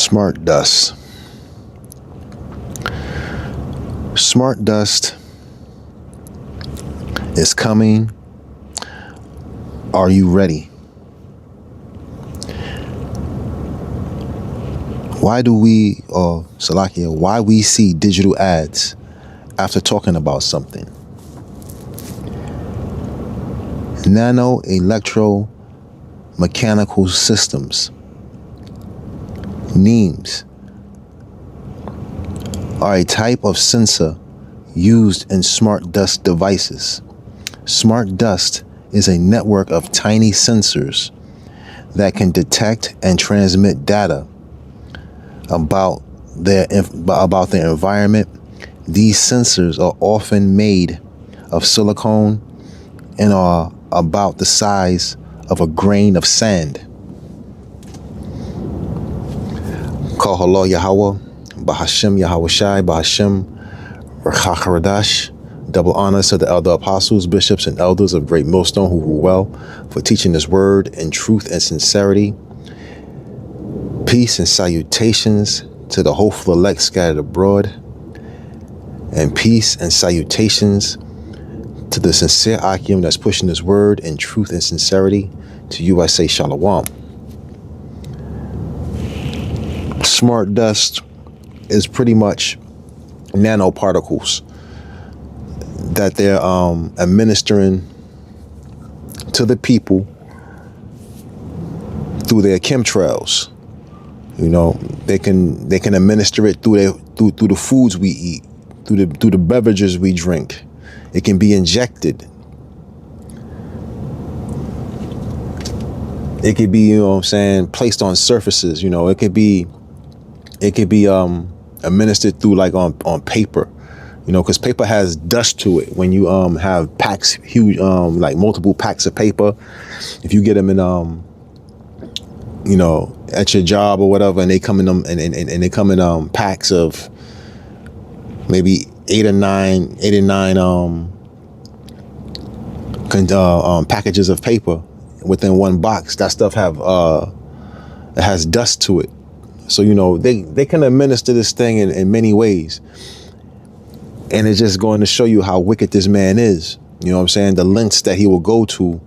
Smart dust. Smart dust is coming. Are you ready? Why we see digital ads after talking about something? Nano electromechanical systems, NEMS, are a type of sensor used in smart dust devices. Smart dust is a network of tiny sensors that can detect and transmit data about their environment. These sensors are often made of silicone and are about the size of a grain of sand. Kahalo Yahweh, Bahashem Yahweh Shai, Bahashem Rachach. Double honors to the elder apostles, bishops, and elders of Great Millstone who rule well for teaching this word in truth and sincerity. Peace and salutations to the hopeful elect scattered abroad. And peace and salutations to the sincere Akim that's pushing this word in truth and sincerity. To you I say Shalom. Smart dust is pretty much nanoparticles that they're administering to the people through their chemtrails. You know, they can administer it through the foods we eat, through the beverages we drink. It can be injected. It could be, placed on surfaces. It could be administered through like on paper. Because paper has dust to it. When you have packs, huge like multiple packs of paper, if you get them in at your job or whatever, and they come in them and they come in packs of maybe 8 or 9 packages of paper within one box. That stuff it has dust to it. So they can administer this thing in many ways. And it's just going to show you how wicked this man is. You know what I'm saying? The lengths that he will go to,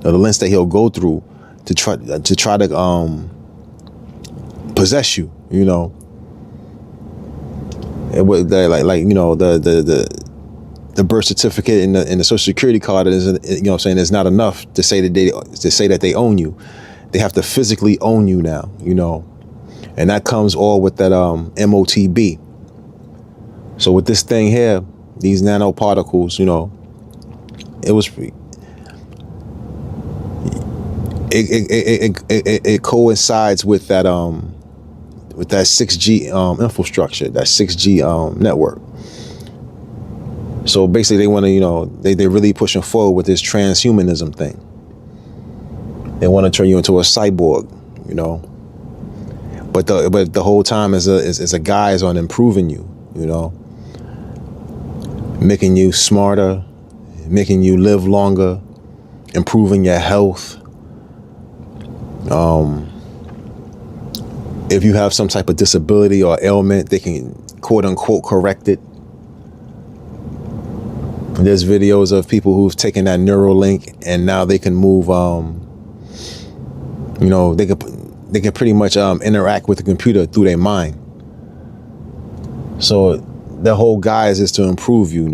or the lengths that he'll go through to try to possess you. And what the birth certificate and the Social Security card is, is not enough to say that they own you. They have to physically own you now. And that comes all with that MOTB. So with this thing here, these nanoparticles, it coincides with that 6G infrastructure, that 6G network. So basically, they want to, they're really pushing forward with this transhumanism thing. They want to turn you into a cyborg, But the whole time is a guise on improving you, making you smarter, making you live longer, improving your health. If you have some type of disability or ailment, they can quote unquote correct it. There's videos of people who've taken that Neuralink and now they can move, they can pretty much interact with the computer through their mind. So their whole guise is to improve you,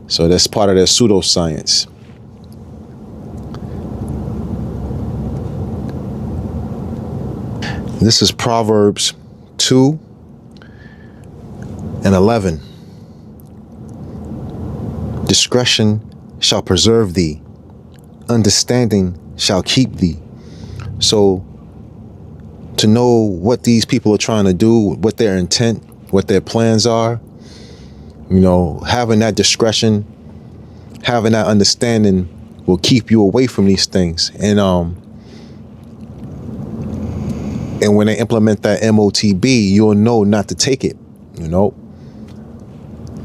So that's part of their pseudoscience. This is Proverbs 2:11. Discretion shall preserve thee. Understanding shall keep thee. So to know what these people are trying to do, what their intent, what their plans are, having that discretion, having that understanding will keep you away from these things. And when they implement that MOTB, you'll know not to take it.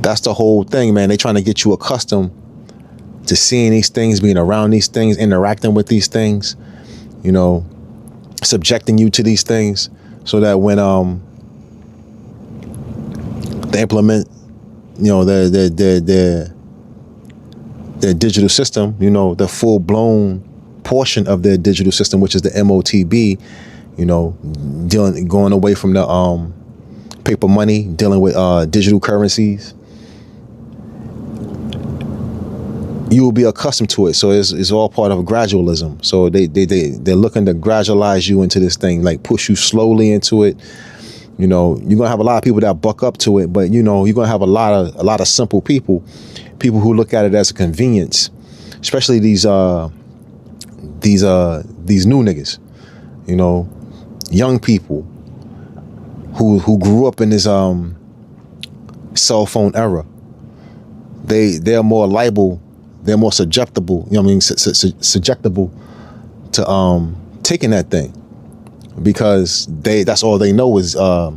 That's the whole thing, man. They're trying to get you accustomed to seeing these things, being around these things, interacting with these things, subjecting you to these things so that when they implement, their digital system, the full blown portion of their digital system, which is the MOTB, going away from the paper money, dealing with digital currencies, you will be accustomed to it. So it's all part of gradualism. So they're looking to gradualize you into this thing, like push you slowly into it. You're gonna have a lot of people that buck up to it, but you're gonna have a lot of simple people who look at it as a convenience, especially these new niggas, young people who grew up in this cell phone era. They're more liable, they're more susceptible, susceptible to taking that thing, because that's all they know is a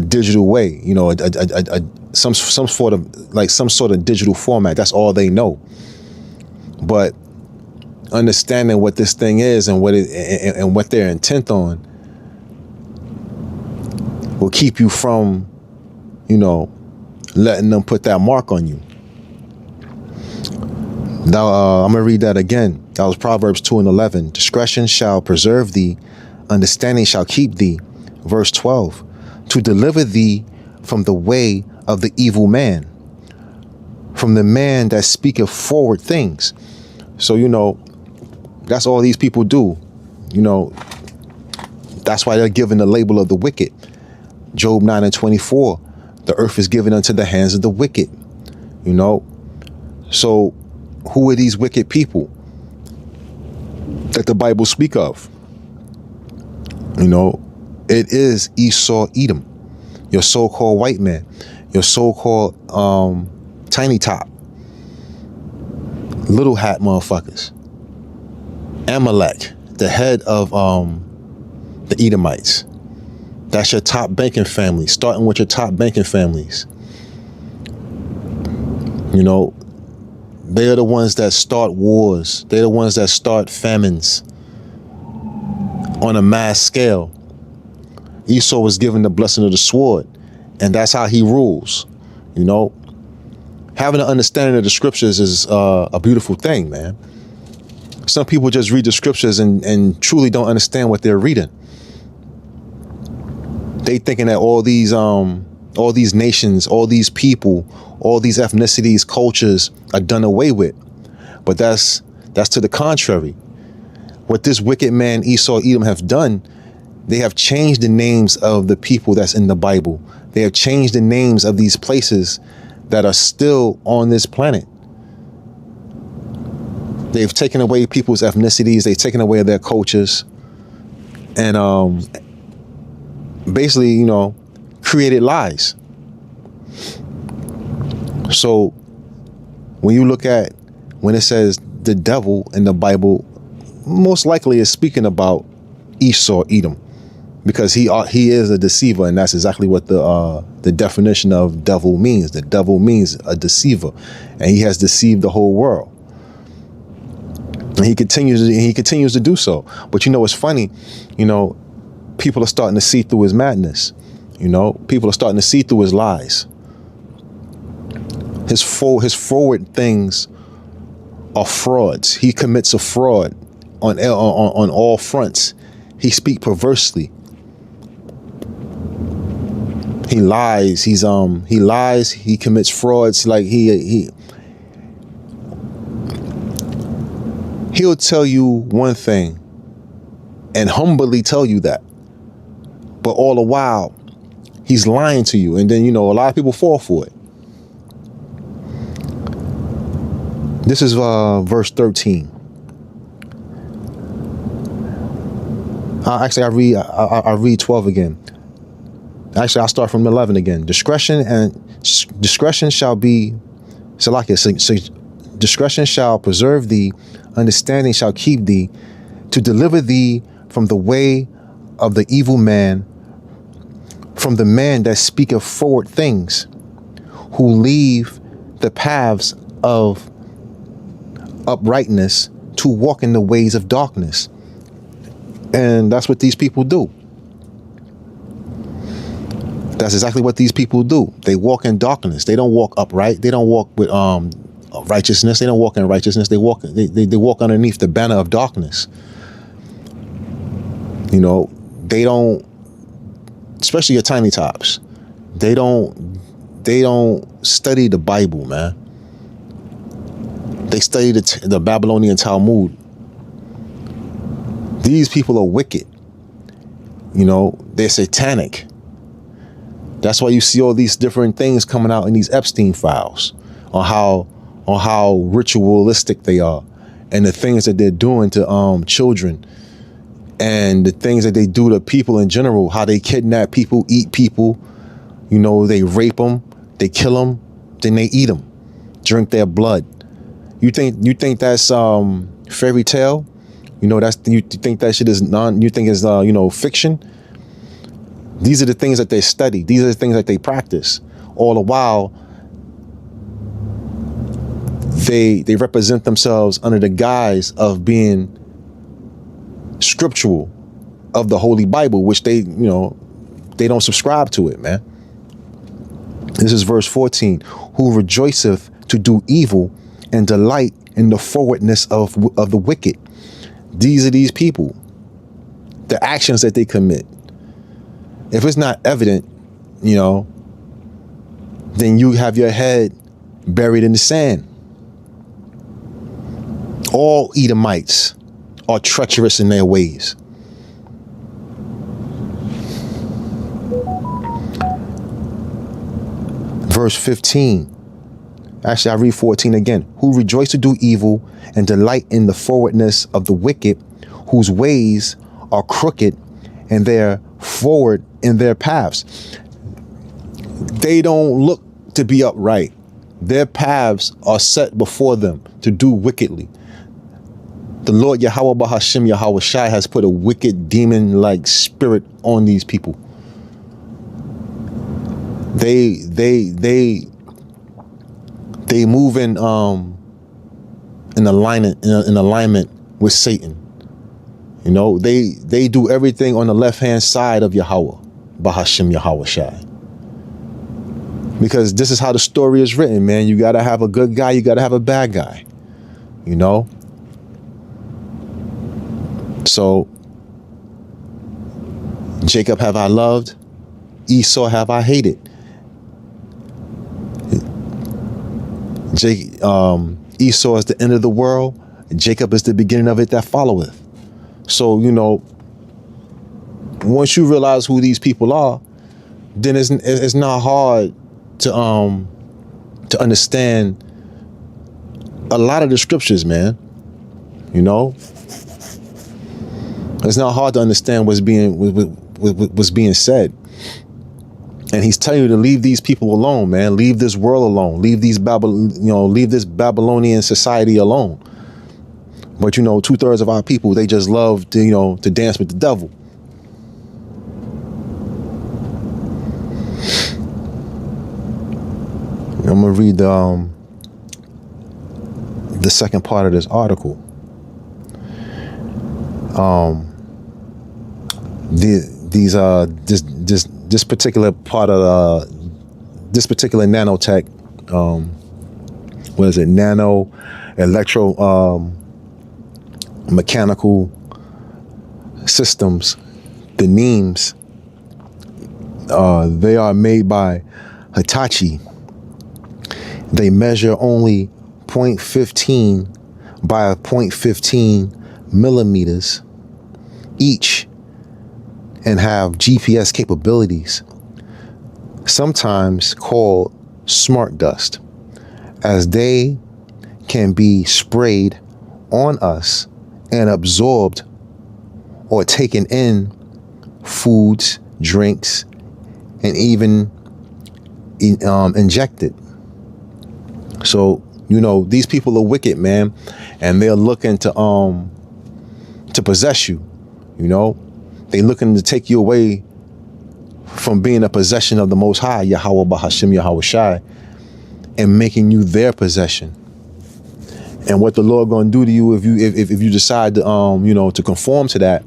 digital way, some sort of digital format. That's all they know. But understanding what this thing is and what they're intent on will keep you from, letting them put that mark on you. Now, I'm going to read that again. That was Proverbs 2:11. Discretion shall preserve thee, understanding shall keep thee. Verse 12. To deliver thee from the way of the evil man, from the man that speaketh forward things. So, that's all these people do. That's why they're given the label of the wicked. Job 9:24. The earth is given unto the hands of the wicked. So who are these wicked people that the Bible speak of? It is Esau, Edom, your so-called white man, your so-called tiny top, little hat motherfuckers. Amalek, the head of the Edomites. That's your top banking family, starting with your top banking families. They are the ones that start wars. They're the ones that start famines on a mass scale. Esau was given the blessing of the sword, and that's how he rules. Having an understanding of the scriptures is a beautiful thing, man. Some people just read the scriptures and truly don't understand what they're reading. They thinking that all these nations, all these people, all these ethnicities, cultures are done away with. But that's to the contrary. What this wicked man Esau, Edom have done, they have changed the names of the people that's in the Bible. They have changed the names of these places that are still on this planet. They've taken away people's ethnicities. They've taken away their cultures. And basically, created lies. So when it says the devil in the Bible, most likely is speaking about Esau, Edom, because he is a deceiver, and that's exactly what the definition of devil means. The devil means a deceiver, and he has deceived the whole world. And he continues to do so. But it's funny, people are starting to see through his madness. People are starting to see through his lies. His forward things are frauds. He commits a fraud on all fronts. He speaks perversely. He lies. He lies. He commits frauds. Like he'll tell you one thing and humbly tell you that, but all the while he's lying to you. And then a lot of people fall for it. This is verse 13. Actually, I read 12 again. Actually, I'll start from 11 again. Discretion shall be, discretion shall preserve thee, understanding shall keep thee, to deliver thee from the way of the evil man, from the man that speaketh forward things, who leave the paths of uprightness to walk in the ways of darkness. And that's what these people do. That's exactly what these people do. They walk in darkness. They don't walk upright. They don't walk with righteousness. They don't walk in righteousness. They walk underneath the banner of darkness. You know, they don't, especially your tiny tops. They don't study the Bible, man. They study the Babylonian Talmud. These people are wicked. You know, they're satanic. That's why you see all these different things coming out in these Epstein files on how ritualistic they are, and the things that they're doing to children, and the things that they do to people in general, how they kidnap people, eat people, you know, they rape them, they kill them, then they eat them, drink their blood. You think that's fairy tale? You know, you think that shit is you think is you know, fiction? These are the things that they study. These are the things that they practice. All the while, they represent themselves under the guise of being scriptural, of the Holy Bible, which they don't subscribe to it, man. This is verse 14. Who rejoiceth to do evil and delight in the forwardness of the wicked. These are these people. The actions that they commit. If it's not evident, you know, then you have your head buried in the sand. All Edomites are treacherous in their ways. Verse 15. Actually, I read 14 again. Who rejoice to do evil and delight in the forwardness of the wicked, whose ways are crooked and they're forward in their paths. They don't look to be upright. Their paths are set before them to do wickedly. The Lord Yahweh Bahashim Yahweh Shai has put a wicked demon-like spirit on these people. They move in alignment with Satan. You know, they do everything on the left-hand side of Yahweh, Bahashim Yahweh Shai. Because this is how the story is written, man. You got to have a good guy. You got to have a bad guy, you know? So, Jacob have I loved, Esau have I hated. Esau is the end of the world. Jacob is the beginning of it that followeth. So, you know, once you realize who these people are, then it's not hard to understand a lot of the scriptures, man. You know, it's not hard to understand what's being said. And he's telling you to leave these people alone, man. Leave this world alone. Leave this Babylonian society alone. But, you know, 2/3 of our people, they just love to, to dance with the devil. I'm gonna read the second part of this article. This particular part of this particular nanotech, what is it? Nano electro mechanical systems, the NEEMs. They are made by Hitachi. They measure only 0.15 by 0.15 millimeters each and have GPS capabilities, sometimes called smart dust, as they can be sprayed on us and absorbed or taken in foods, drinks, and even injected. So, you know, these people are wicked, man, and they're looking to possess you. You know, they looking to take you away from being a possession of the Most High, Yahweh Bahashim Yahweh Shai, and making you their possession. And what the Lord gonna do to you if you decide to to conform to that,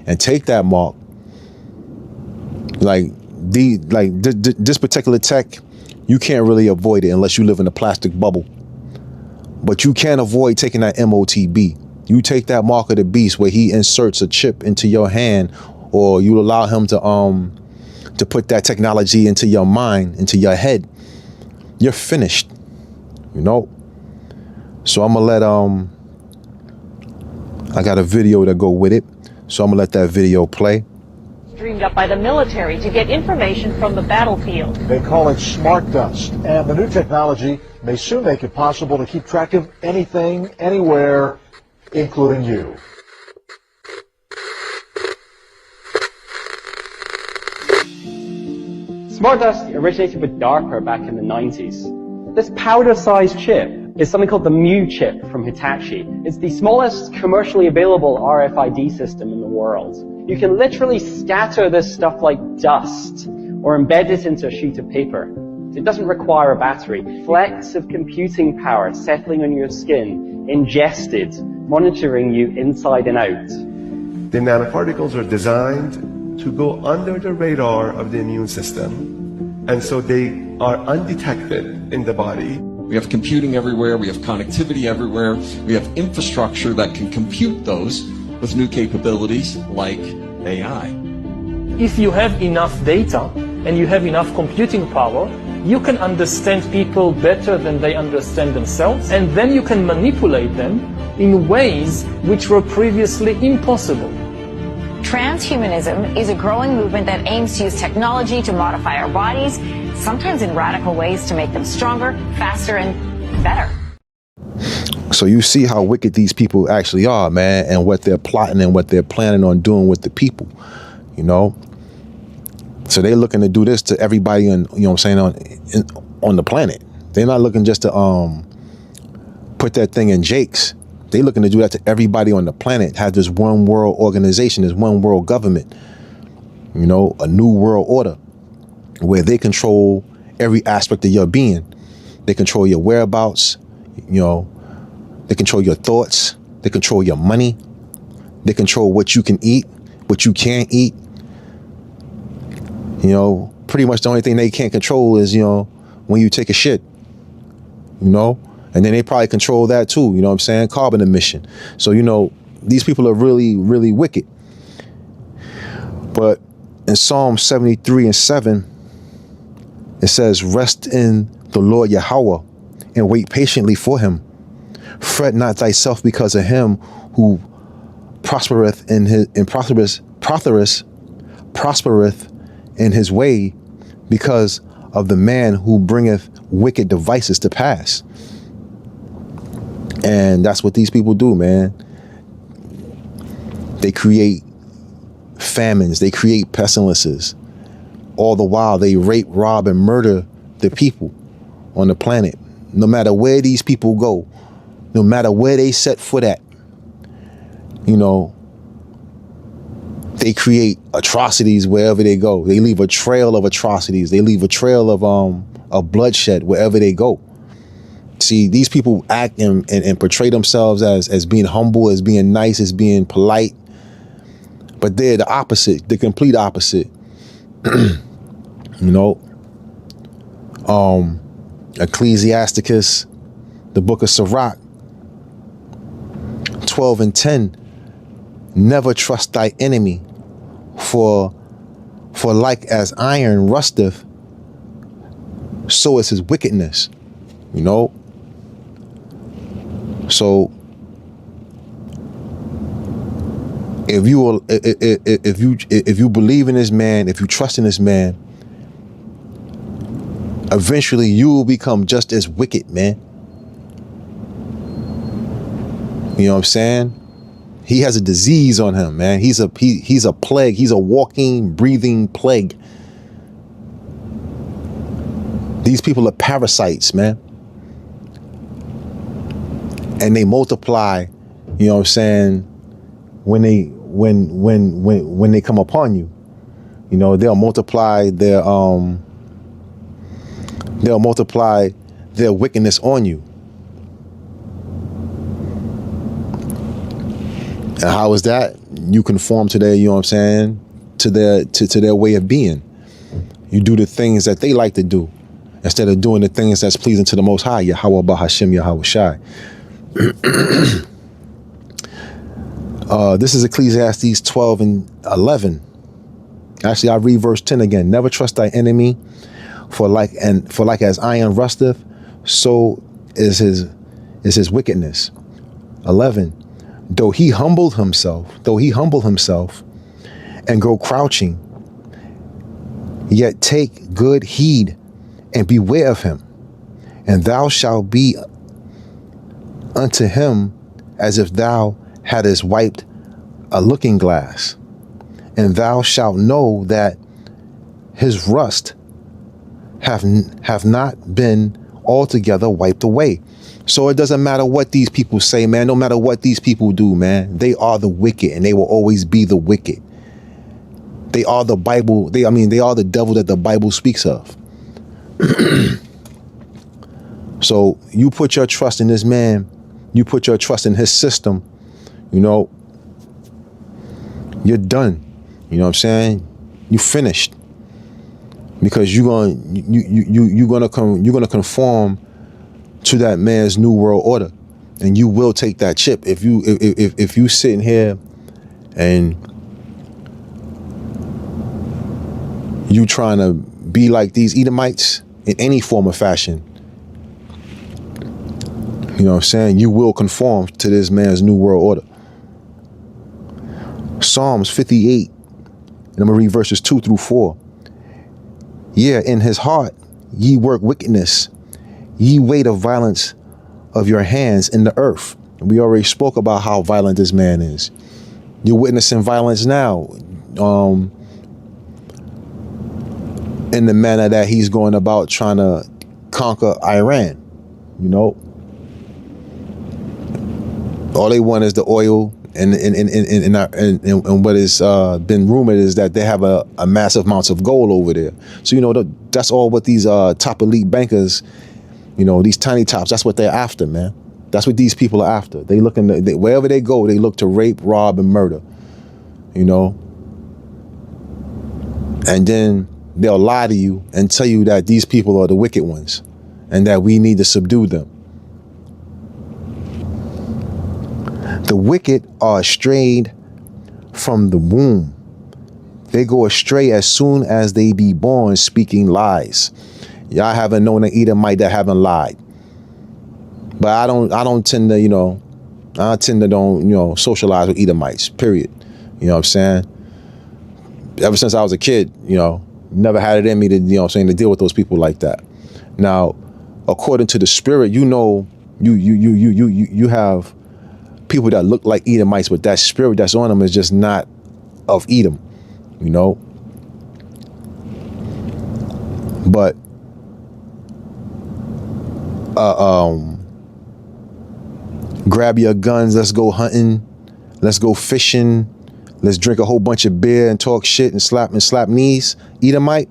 and take that mark. Like this particular tech, you can't really avoid it unless you live in a plastic bubble. But you can't avoid taking that MOTB. You take that mark of the beast where he inserts a chip into your hand, or you allow him to put that technology into your mind, into your head. You're finished, you know? So I'm gonna let, I got a video to go with it. So I'm gonna let that video play. Streamed up by the military to get information from the battlefield. They call it smart dust, and the new technology may soon make it possible to keep track of anything, anywhere, including you. Smart dust originated with DARPA back in the 90s. This powder-sized chip is something called the Mu chip from Hitachi. It's the smallest commercially available RFID system in the world. You can literally scatter this stuff like dust or embed it into a sheet of paper. It doesn't require a battery. Flecks of computing power settling on your skin, ingested, monitoring you inside and out. The nanoparticles are designed to go under the radar of the immune system, and so they are undetected in the body. We have computing everywhere, we have connectivity everywhere, we have infrastructure that can compute those with new capabilities like AI. If you have enough data and you have enough computing power, you can understand people better than they understand themselves, and then you can manipulate them in ways which were previously impossible. Transhumanism is a growing movement that aims to use technology to modify our bodies, sometimes in radical ways to make them stronger, faster, and better. So you see how wicked these people actually are, man, and what they're plotting and what they're planning on doing with the people, you know? So they're looking to do this to everybody on, you know what I'm saying, on the planet. They're not looking just to put that thing in Jake's. They looking to do that to everybody on the planet, have this one world organization, this one world government, you know, a new world order where they control every aspect of your being. They control your whereabouts, you know, they control your thoughts, they control your money, they control what you can eat, what you can't eat. You know, pretty much the only thing they can't control is, you know, when you take a shit, you know. And then they probably control that too, you know what I'm saying? Carbon emission. So, you know, these people are really, really wicked. But in Psalm 73:7, it says, rest in the Lord Yahweh and wait patiently for him. Fret not thyself because of him who prospereth in his prospereth in his way, because of the man who bringeth wicked devices to pass. And that's what these people do, man. They create famines, they create pestilences. All the while they rape, rob, and murder the people on the planet. No matter where these people go, no matter where they set foot at, you know, they create atrocities wherever they go. They leave a trail of atrocities. They leave a trail of bloodshed wherever they go. See, these people act and portray themselves as being humble, as being nice, as being polite. But they're the opposite, the complete opposite. You know, Ecclesiasticus, the book of Sirach, 12:10, never trust thy enemy, for like as iron rusteth, so is his wickedness. You know, so if you believe in this man, if you trust in this man, eventually you will become just as wicked, man. You know what I'm saying? He has a disease on him, man. He's a plague. He's a walking, breathing plague. These people are parasites, man. And they multiply, you know what I'm saying, when they come upon you. You know, they'll multiply their wickedness on you. And how is that? you conform to their, you know what I'm saying, to their way of being. You do the things that they like to do instead of doing the things that's pleasing to the Most High, Yahweh Bahashem Yahweh Shai. This is Ecclesiastes 12:11. Actually, I read verse 10 again. Never trust thy enemy, for like as iron rusteth, so is his wickedness. 11. Though he humble himself and go crouching, yet take good heed and beware of him, and thou shalt be unto him as if thou hadst wiped a looking glass, and thou shalt know that his rust have not been altogether wiped away. So it doesn't matter what these people say, man. No matter what these people do, man, they are the wicked, and they will always be the wicked. They are the Bible. They are the devil that the Bible speaks of. So you put your trust in this man. You put your trust in his system. You know, you're done. You know what I'm saying? You finished, because you're gonna conform to that man's new world order, and you will take that chip if you sitting here and you trying to be like these Edomites in any form or fashion. You know what I'm saying? You will conform to this man's new world order. Psalms 58, and I'm gonna read verses 2-4. Yeah, in his heart ye work wickedness, ye weigh the violence of your hands in the earth. We already spoke about how violent this man is. You're witnessing violence now, in the manner that he's going about trying to conquer Iran. You know, all they want is the oil, and what has been rumored is that they have a massive amounts of gold over there. So, you know, that's all what these top elite bankers, you know, these tiny tops, that's what they're after, man. That's what these people are after. They looking to, wherever they go, they look to rape, rob, and murder, you know. And then they'll lie to you and tell you that these people are the wicked ones and that we need to subdue them. The wicked are strayed from the womb. They go astray as soon as they be born, speaking lies. Y'all haven't known an Edomite that haven't lied. But I don't tend to, you know, socialize with Edomites, period. You know what I'm saying? Ever since I was a kid, you know, never had it in me to, you know what I'm saying, to deal with those people like that. Now, according to the spirit, you know, you have people that look like Edomites, but that spirit that's on them is just not of Edom, you know. But grab your guns, let's go hunting, let's go fishing, let's drink a whole bunch of beer and talk shit and slap knees. Edomite?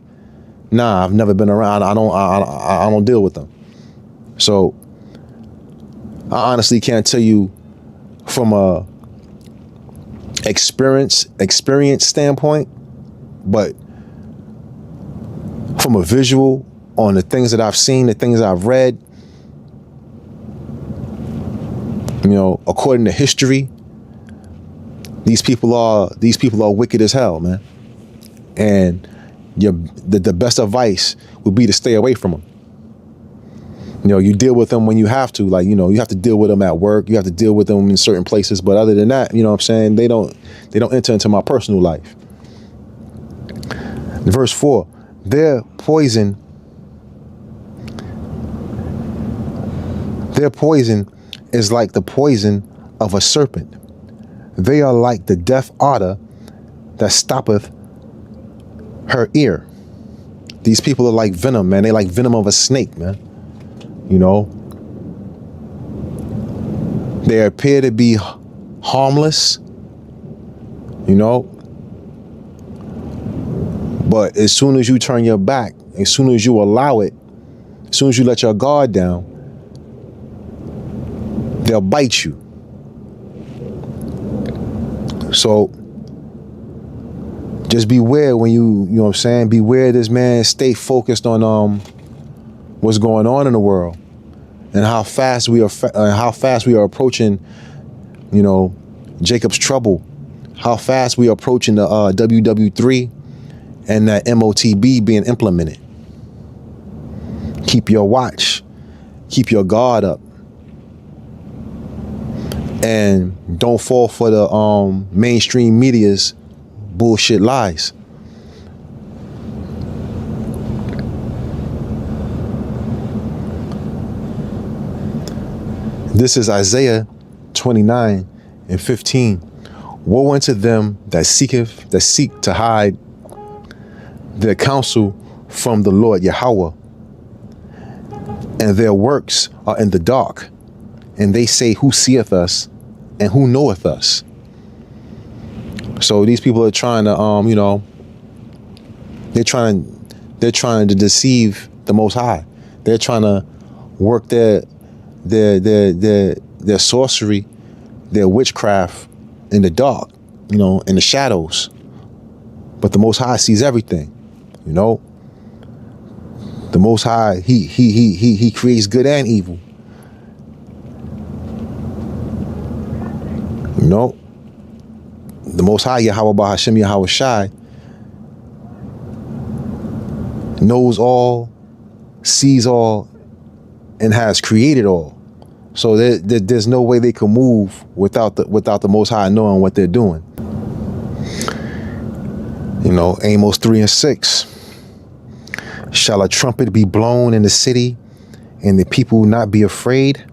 Nah, I've never been around. I don't deal with them. So I honestly can't tell you from a experience standpoint, but from a visual on the things that I've seen, the things I've read, you know, according to history, these people are wicked as hell, man. And the best advice would be to stay away from them. You know, you deal with them when you have to, like, you know, you have to deal with them at work, you have to deal with them in certain places, but other than that, you know what I'm saying, they don't enter into my personal life. Verse 4, their poison is like the poison of a serpent. They are like the deaf otter that stoppeth her ear. These people are like venom, man. They like venom of a snake, man. You know, they appear to be harmless, you know, but as soon as you turn your back, as soon as you allow it, as soon as you let your guard down, they'll bite you. So Just beware when you know what I'm saying, beware this man, stay focused on what's going on in the world and how fast we are approaching, you know, Jacob's trouble, how fast we are approaching the WW3 and that MOTB being implemented. Keep your watch, keep your guard up, and don't fall for the mainstream media's bullshit lies. This is Isaiah 29:15. Woe unto them that seek to hide their counsel from the Lord Yahweh, and their works are in the dark, and they say, who seeth us and who knoweth us? So these people are trying to, you know, they're trying to deceive the Most High. They're trying to work their sorcery, their witchcraft in the dark, you know, in the shadows. But the Most High sees everything, you know. The Most High, he creates good and evil. You know, the Most High, Yahweh Bahashem Yahweh Shai, knows all, sees all, and has created all. So there's no way they can move without the Most High knowing what they're doing. You know, Amos 3:6. Shall a trumpet be blown in the city, and the people not be afraid?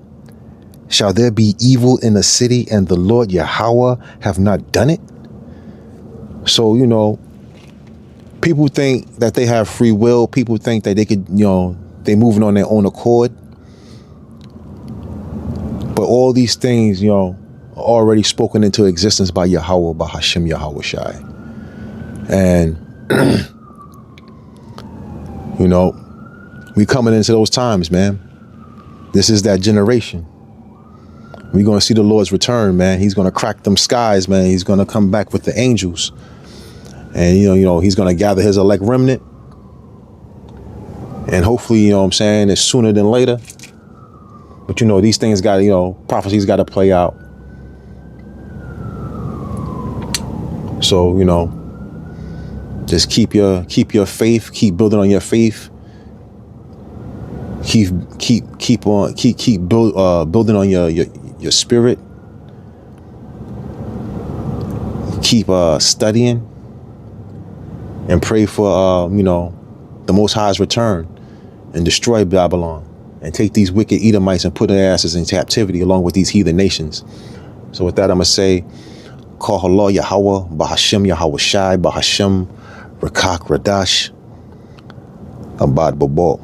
Shall there be evil in the city, and the Lord Yahweh have not done it? So, you know, people think that they have free will. People think that they could, you know, they're moving on their own accord. But all these things, you know, are already spoken into existence by Yahweh, by Hashem Yahweh Shai. And, you know, we coming into those times, man. This is that generation. We're going to see the Lord's return, man. He's going to crack them skies, man. He's going to come back with the angels. And, you know, he's going to gather his elect remnant. And hopefully, you know what I'm saying, it's sooner than later. But, you know, these things got to, you know, prophecies got to play out. So, you know, just keep your faith, keep building on your faith. Keep building on your spirit. Keep studying and pray for you know, the Most High's return and destroy Babylon and take these wicked Edomites and put their asses in captivity along with these heathen nations. So with that, I'm gonna say, Call Allah Yahweh, Bahashem Yahweh Shai, Bahashem Rakak Radash, Abad Babal.